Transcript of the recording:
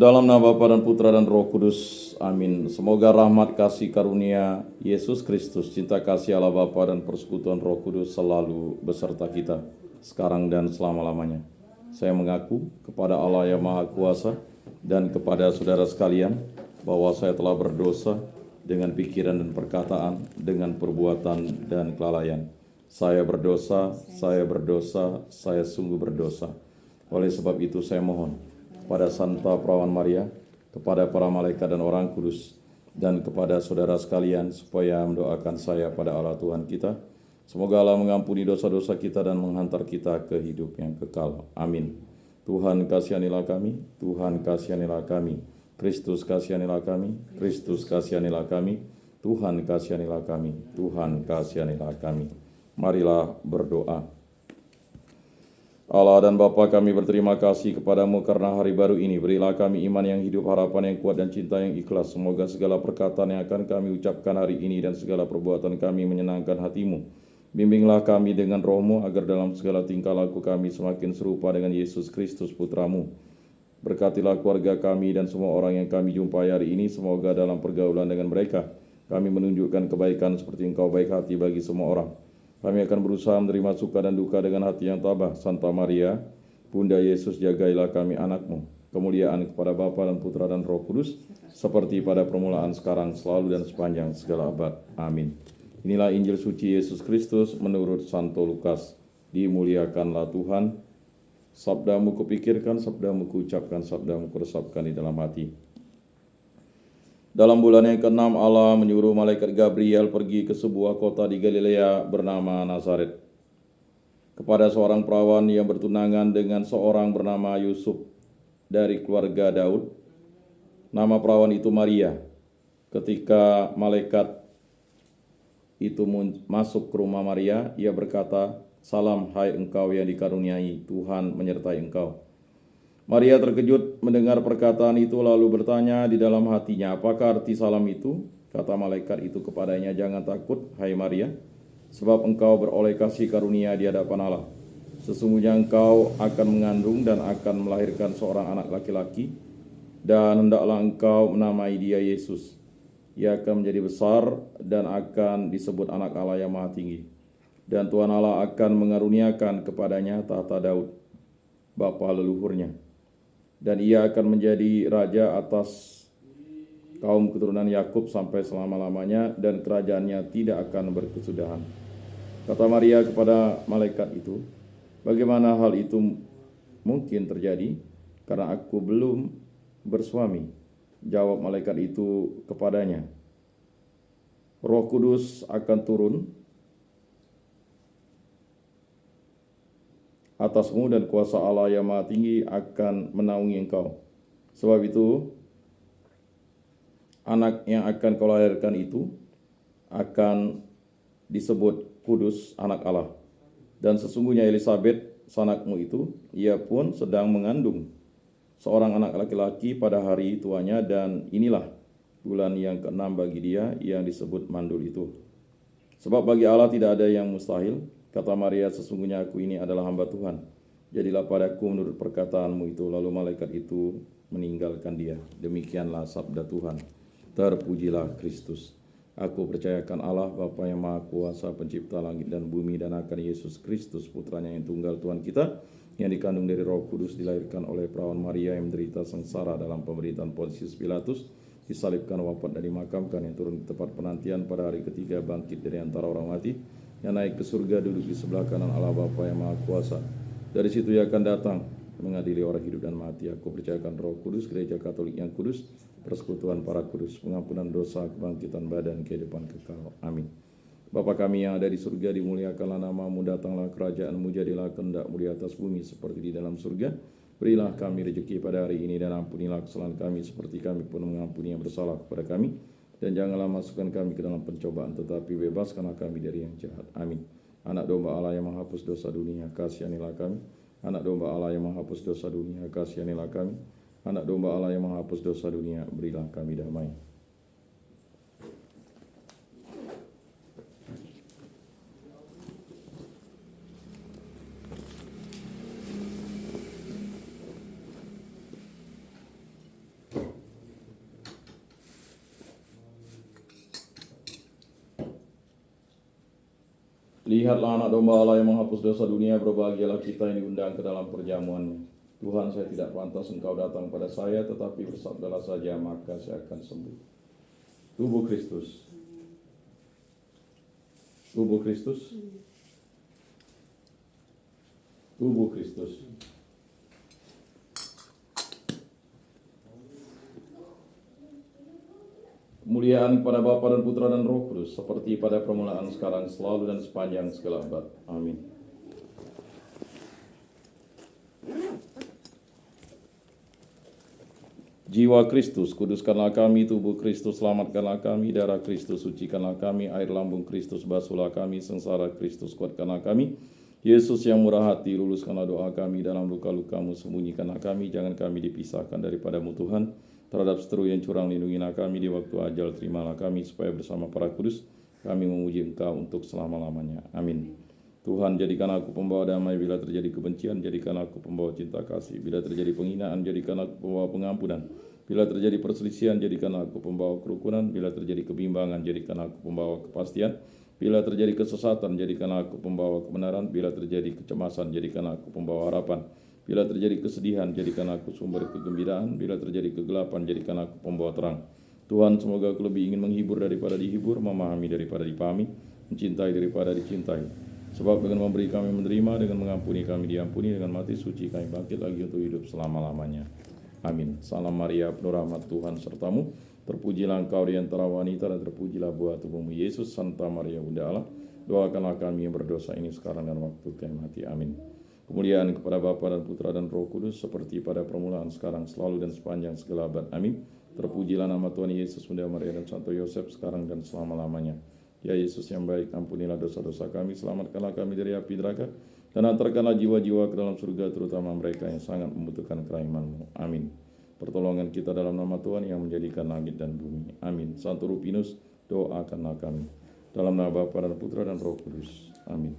Dalam nama Bapa dan Putra dan Roh Kudus, amin. Semoga rahmat kasih karunia Yesus Kristus, cinta kasih Allah Bapa dan persekutuan Roh Kudus selalu beserta kita, sekarang dan selama-lamanya. Saya mengaku kepada Allah yang Maha Kuasa dan kepada saudara sekalian, bahwa saya telah berdosa dengan pikiran dan perkataan, dengan perbuatan dan kelalaian. Saya berdosa, saya sungguh berdosa. Oleh sebab itu saya mohon kepada Santa Perawan Maria, kepada para malaikat dan orang kudus, dan kepada saudara sekalian supaya mendoakan saya pada Allah Tuhan kita. Semoga Allah mengampuni dosa-dosa kita dan menghantar kita ke hidup yang kekal. Amin. Tuhan kasihanilah kami, Tuhan kasihanilah kami. Kristus kasihanilah kami, Kristus kasihanilah kami. Tuhan kasihanilah kami, Tuhan kasihanilah kami. Marilah berdoa. Allah dan Bapa, kami berterima kasih kepadamu karena hari baru ini. Berilah kami iman yang hidup, harapan yang kuat, dan cinta yang ikhlas. Semoga segala perkataan yang akan kami ucapkan hari ini dan segala perbuatan kami menyenangkan hatimu. Bimbinglah kami dengan roh-Mu agar dalam segala tingkah laku kami semakin serupa dengan Yesus Kristus Putra-Mu. Berkatilah keluarga kami dan semua orang yang kami jumpai hari ini. Semoga dalam pergaulan dengan mereka kami menunjukkan kebaikan seperti Engkau baik hati bagi semua orang. Kami akan berusaha menerima suka dan duka dengan hati yang tabah. Santa Maria, Bunda Yesus, jagailah kami anak-Mu. Kemuliaan kepada Bapa dan Putra dan Roh Kudus, seperti pada permulaan, sekarang, selalu, dan sepanjang segala abad. Amin. Inilah Injil suci Yesus Kristus menurut Santo Lukas. Dimuliakanlah Tuhan. Sabdamu kupikirkan, sabdamu kuucapkan, sabdamu kuresapkan di dalam hati. Dalam bulan yang ke-6, Allah menyuruh malaikat Gabriel pergi ke sebuah kota di Galilea bernama Nazaret, kepada seorang perawan yang bertunangan dengan seorang bernama Yusuf dari keluarga Daud. Nama perawan itu Maria. Ketika malaikat itu masuk ke rumah Maria, ia berkata, "Salam, hai engkau yang dikaruniai, Tuhan menyertai engkau." Maria terkejut mendengar perkataan itu, lalu bertanya di dalam hatinya, "Apakah arti salam itu?" Kata malaikat itu kepadanya, "Jangan takut, hai Maria, sebab engkau beroleh kasih karunia di hadapan Allah. Sesungguhnya engkau akan mengandung dan akan melahirkan seorang anak laki-laki, dan hendaklah engkau menamai dia Yesus. Ia akan menjadi besar dan akan disebut Anak Allah yang Maha Tinggi. Dan Tuhan Allah akan mengaruniakan kepadanya tahta Daud, bapa leluhurnya. Dan ia akan menjadi raja atas kaum keturunan Yakub sampai selama-lamanya, dan kerajaannya tidak akan berkesudahan." Kata Maria kepada malaikat itu, "Bagaimana hal itu mungkin terjadi? Karena aku belum bersuami." Jawab malaikat itu kepadanya, "Roh Kudus akan turun atasmu dan kuasa Allah yang Maha Tinggi akan menaungi engkau. Sebab itu, anak yang akan kau lahirkan itu akan disebut kudus, anak Allah. Dan sesungguhnya Elisabet, sanakmu itu, ia pun sedang mengandung seorang anak laki-laki pada hari tuanya, dan inilah bulan yang ke-6 bagi dia yang disebut mandul itu. Sebab bagi Allah tidak ada yang mustahil." Kata Maria, "Sesungguhnya aku ini adalah hamba Tuhan. Jadilah padaku menurut perkataanmu itu." Lalu malaikat itu meninggalkan dia. Demikianlah sabda Tuhan. Terpujilah Kristus. Aku percayakan Allah, Bapa yang Maha Kuasa, pencipta langit dan bumi, dan akan Yesus Kristus, putranya yang tunggal Tuhan kita, yang dikandung dari Roh Kudus, dilahirkan oleh perawan Maria, yang menderita sengsara dalam pemerintahan Pontius Pilatus, disalibkan, wafat, dan dimakamkan, yang turun ke tempat penantian, pada hari ketiga bangkit dari antara orang mati, yang naik ke surga, duduk di sebelah kanan Allah Bapa yang Maha Kuasa. Dari situ ia akan datang mengadili orang hidup dan mati. Aku percayakan Roh Kudus, gereja Katolik yang kudus, persekutuan para kudus, pengampunan dosa, kebangkitan badan, kehidupan kekal. Amin. Bapa kami yang ada di surga, dimuliakanlah namamu, datanglah kerajaanmu, jadilah kehendakmu di atas bumi seperti di dalam surga. Berilah kami rezeki pada hari ini, dan ampunilah kesalahan kami seperti kami pun mengampuni yang bersalah kepada kami. Dan janganlah masukkan kami ke dalam pencobaan, tetapi bebaskanlah kami dari yang jahat. Amin. Anak domba Allah yang menghapus dosa dunia, kasihanilah kami. Anak domba Allah yang menghapus dosa dunia, kasihanilah kami. Anak domba Allah yang menghapus dosa dunia, berilah kami damai. Lihatlah anak domba Allah yang menghapus dosa dunia, berbahagialah kita yang diundang ke dalam perjamuannya. Tuhan, saya tidak pantas Engkau datang pada saya, tetapi bersabdalah saja, maka saya akan sembuh. Tubuh Kristus. Tubuh Kristus. Tubuh Kristus. Kemuliaan kepada Bapa dan Putra dan Roh Kudus, seperti pada permulaan, sekarang, selalu, dan sepanjang segala abad. Amin. Jiwa Kristus, kuduskanlah kami. Tubuh Kristus, selamatkanlah kami. Darah Kristus, sucikanlah kami. Air lambung Kristus, basuhlah kami. Sengsara Kristus, kuatkanlah kami. Yesus yang murah hati, luluskanlah doa kami. Dalam luka-lukamu, sembunyikanlah kami. Jangan kami dipisahkan daripadamu Tuhan. Terhadap seteru yang curang, lindungilah kami. Di waktu ajal, terimalah kami, supaya bersama para kudus kami memuji Engkau untuk selama-lamanya. Amin. Tuhan, jadikan aku pembawa damai bila terjadi kebencian, jadikan aku pembawa cinta kasih. Bila terjadi penghinaan, jadikan aku pembawa pengampunan. Bila terjadi perselisihan, jadikan aku pembawa kerukunan. Bila terjadi kebimbangan, jadikan aku pembawa kepastian. Bila terjadi kesesatan, jadikan aku pembawa kebenaran. Bila terjadi kecemasan, jadikan aku pembawa harapan. Bila terjadi kesedihan, jadikan aku sumber kegembiraan. Bila terjadi kegelapan, jadikan aku pembawa terang. Tuhan, semoga aku lebih ingin menghibur daripada dihibur, memahami daripada dipahami, mencintai daripada dicintai. Sebab dengan memberi kami menerima, dengan mengampuni kami diampuni, dengan mati suci kami bangkit lagi untuk hidup selama-lamanya. Amin. Salam Maria, penuh rahmat Tuhan sertamu. Terpujilah engkau di antara wanita, dan terpujilah buah tubuhmu Yesus. Santa Maria, Bunda Allah, doakanlah kami yang berdosa ini sekarang dan waktu kami mati. Amin. Kemuliaan kepada Bapa dan Putra dan Roh Kudus, seperti pada permulaan, sekarang, selalu, dan sepanjang segala abad. Amin. Terpujilah nama Tuhan Yesus, Bunda Maria, dan Santo Yosef, sekarang dan selama-lamanya. Ya Yesus yang baik, ampunilah dosa-dosa kami, selamatkanlah kami dari api neraka, dan antarkanlah jiwa-jiwa ke dalam surga, terutama mereka yang sangat membutuhkan kerahiman-Mu. Amin. Pertolongan kita dalam nama Tuhan yang menjadikan langit dan bumi. Amin. Santo Rupinus, doakanlah kami. Dalam nama Bapa dan Putra dan Roh Kudus. Amin.